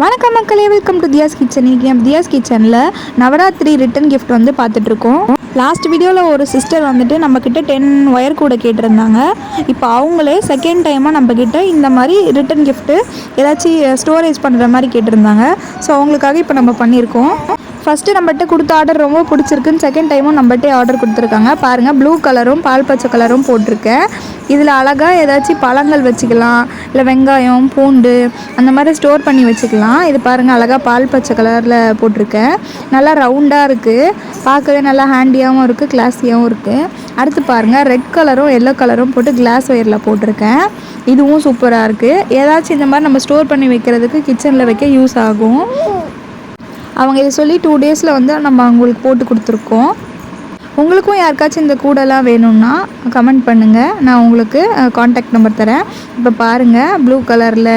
வணக்கம் மக்களே, welcome to தியாஸ் kitchen. இன்றைக்கி நம்ம தியாஸ் கிச்சனில் நவராத்திரி ரிட்டன் கிஃப்ட் வந்து பார்த்துட்ருக்கோம். லாஸ்ட் வீடியோவில் ஒரு சிஸ்டர் வந்துட்டு நம்மக்கிட்ட 10 ஒயர் கூட கேட்டிருந்தாங்க. இப்போ அவங்களே செகண்ட் டைமாக நம்மக்கிட்ட இந்த மாதிரி ரிட்டன் கிஃப்ட்டு ஏதாச்சும் ஸ்டோரேஜ் பண்ணுற மாதிரி கேட்டிருந்தாங்க. ஸோ அவங்களுக்காக இப்போ நம்ம பண்ணியிருக்கோம். ஃபஸ்ட்டு நம்மகிட்ட கொடுத்த ஆர்டர் ரொம்ப பிடிச்சிருக்குன்னு செகண்ட் டைமும் நம்மகிட்டே ஆர்டர் கொடுத்துருக்காங்க. பாருங்கள், ப்ளூ கலரும் பால் பச்சை கலரும் போட்டிருக்கேன். இதில் அழகாக ஏதாச்சும் பழங்கள் வச்சுக்கலாம், இல்லை வெங்காயம் பூண்டு அந்த மாதிரி ஸ்டோர் பண்ணி வச்சுக்கலாம். இது பாருங்கள், அழகாக பால் பச்சை கலரில் போட்டிருக்கேன். நல்லா ரவுண்டாக இருக்குது, பார்க்கவே நல்லா ஹேண்டியாகவும் இருக்குது, கிளாஸியாகவும் இருக்குது. அடுத்து பாருங்கள், ரெட் கலரும் எல்லோ கலரும் போட்டு கிளாஸ் ஒயரில் போட்டிருக்கேன். இதுவும் சூப்பராக இருக்குது. ஏதாச்சும் இந்த மாதிரி நம்ம ஸ்டோர் பண்ணி வைக்கிறதுக்கு கிச்சனில் வைக்க யூஸ் ஆகும். அவங்க இதை சொல்லி 2 டேஸில் வந்து நம்ம அவங்களுக்கு போட்டு கொடுத்துருக்கோம். உங்களுக்கும் யாருக்காச்சும் இந்த கூடெல்லாம் வேணும்னா கமெண்ட் பண்ணுங்கள், நான் உங்களுக்கு காண்டாக்ட் நம்பர் தரேன். இப்போ பாருங்கள், ப்ளூ கலரில்,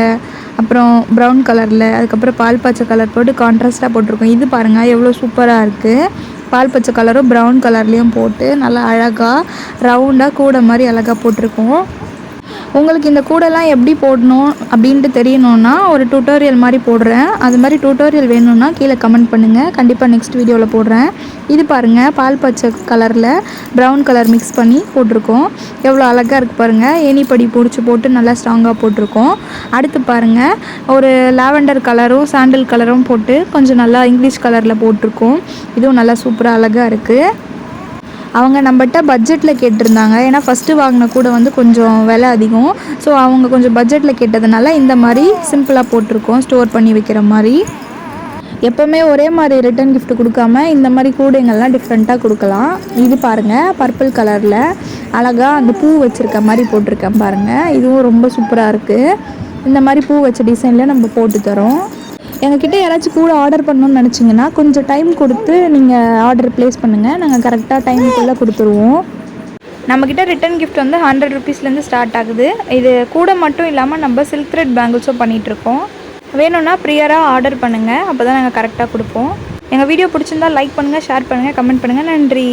அப்புறம் ப்ரௌன் கலரில், அதுக்கப்புறம் பால் பச்சை கலர் போட்டு கான்ட்ராஸ்ட்டாக போட்டிருக்கோம். இது பாருங்கள் எவ்வளோ சூப்பராக இருக்குது. பால் பச்சை கலரும் ப்ரௌன் கலர்லேயும் போட்டு நல்லா அழகாக ரவுண்டாக கூடை மாதிரி அழகாக போட்டிருக்கோம். உங்களுக்கு இந்த கூடெல்லாம் எப்படி போடணும் அப்படின்ட்டு தெரியணுன்னா ஒரு டியூட்டோரியல் மாதிரி போடுறேன். அது மாதிரி டியூட்டோரியல் வேணும்னா கீழே கமெண்ட் பண்ணுங்கள், கண்டிப்பாக நெக்ஸ்ட் வீடியோவில் போடுறேன். இது பாருங்கள், பால் பச்சை கலரில் ப்ரௌன் கலர் மிக்ஸ் பண்ணி போட்டிருக்கோம். எவ்வளோ அழகாக இருக்குது பாருங்கள். ஏணிப்படி பிடிச்சி போட்டு நல்லா ஸ்ட்ராங்காக போட்டிருக்கோம். அடுத்து பாருங்கள், ஒரு லாவெண்டர் கலரும் சாண்டில் கலரும் போட்டு கொஞ்சம் நல்லா இங்கிலீஷ் கலரில் போட்டிருக்கோம். இதுவும் நல்லா சூப்பராக அழகாக இருக்குது. அவங்க நம்மகிட்ட பட்ஜெட்டில் கேட்டிருந்தாங்க. ஏன்னா ஃபஸ்ட்டு வாங்கின கூட வந்து கொஞ்சம் விலை அதிகம். ஸோ அவங்க கொஞ்சம் பட்ஜெட்டில் கேட்டதுனால இந்த மாதிரி சிம்பிளாக போட்டிருக்கோம், ஸ்டோர் பண்ணி வைக்கிற மாதிரி. எப்போவுமே ஒரே மாதிரி ரிட்டன் கிஃப்ட் கொடுக்காம இந்த மாதிரி கூடைங்கள்லாம் டிஃப்ரெண்ட்டாக கொடுக்கலாம். இது பாருங்கள், பர்பிள் கலரில் அழகாக அந்த பூ வச்சுருக்க மாதிரி போட்டிருக்கேன் பாருங்கள். இதுவும் ரொம்ப சூப்பராக இருக்குது. இந்த மாதிரி பூ வச்ச டிசைனில் நம்ம போட்டு தரோம். எங்ககிட்ட யாராச்சும் கூட ஆர்டர் பண்ணணும்னு நினச்சிங்கன்னா கொஞ்சம் டைம் கொடுத்து நீங்கள் ஆர்டர் ப்ளேஸ் பண்ணுங்கள், நாங்கள் கரெக்டாக டைமுக்குள்ளே கொடுத்துருவோம். நம்மக்கிட்ட ரிட்டன் கிஃப்ட் வந்து 100 ருபீஸ்லேருந்து ஸ்டார்ட் ஆகுது. இது கூட மட்டும் இல்லாமல் நம்ம சில்க் த்ரெட் பேங்கிள்ஸும் பண்ணிகிட்ருக்கோம். வேணும்னா ப்ரியராக ஆர்டர் பண்ணுங்கள், அப்போ தான் நாங்கள் கரெக்டாக கொடுப்போம். எங்கள் வீடியோ பிடிச்சிருந்தால் லைக் பண்ணுங்கள், ஷேர் பண்ணுங்கள், கமெண்ட் பண்ணுங்கள். நன்றி.